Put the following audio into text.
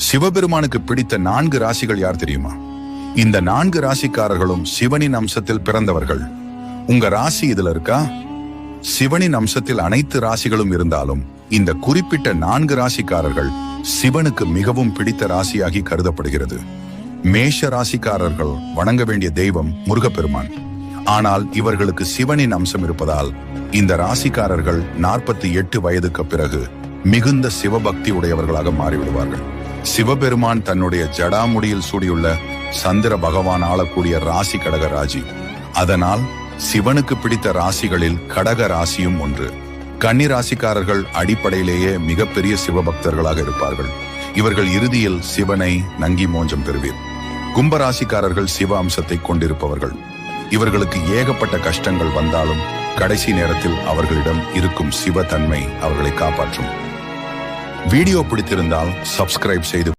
சிவபெருமானுக்கு பிடித்த 4 ராசிகள் யார் தெரியுமா? இந்த 4 ராசிக்காரர்களும் சிவனின் அம்சத்தில் பிறந்தவர்கள். உங்க ராசி இதுல இருக்கா? சிவனின் அம்சத்தில் அனைத்து ராசிகளும் இருந்தாலும் இந்த குறிப்பிட்ட 4 ராசிக்காரர்கள் சிவனுக்கு மிகவும் பிடித்த ராசியாகி கருதப்படுகிறது. மேஷ ராசிக்காரர்கள் வணங்க வேண்டிய தெய்வம் முருகப்பெருமான். ஆனால் இவர்களுக்கு சிவனின் அம்சம் இருப்பதால் இந்த ராசிக்காரர்கள் 48 வயதுக்கு பிறகு மிகுந்த சிவபக்தி உடையவர்களாக மாறிவிடுவார்கள். சிவபெருமான் தன்னுடைய ஜடாமுடியில் சூடியுள்ள சந்திர பகவான் ஆளக்கூடிய ராசி கடக ராசி. அதனால் சிவனுக்கு பிடித்த ராசிகளில் கடக ராசியும் ஒன்று. கன்னி ராசிக்காரர்கள் அடிப்படையிலேயே மிகப்பெரிய சிவபக்தர்களாக இருப்பார்கள். இவர்கள் இறுதியில் சிவனை நங்கி மோஞ்சம் பெறுவீர். கும்பராசிக்காரர்கள் சிவ அம்சத்தை கொண்டிருப்பவர்கள். இவர்களுக்கு ஏகப்பட்ட கஷ்டங்கள் வந்தாலும் கடைசி நேரத்தில் அவர்களிடம் இருக்கும் சிவ தன்மை அவர்களை காப்பாற்றும். வீடியோ பிடித்திருந்தால் சப்ஸ்கிரைப் செய்து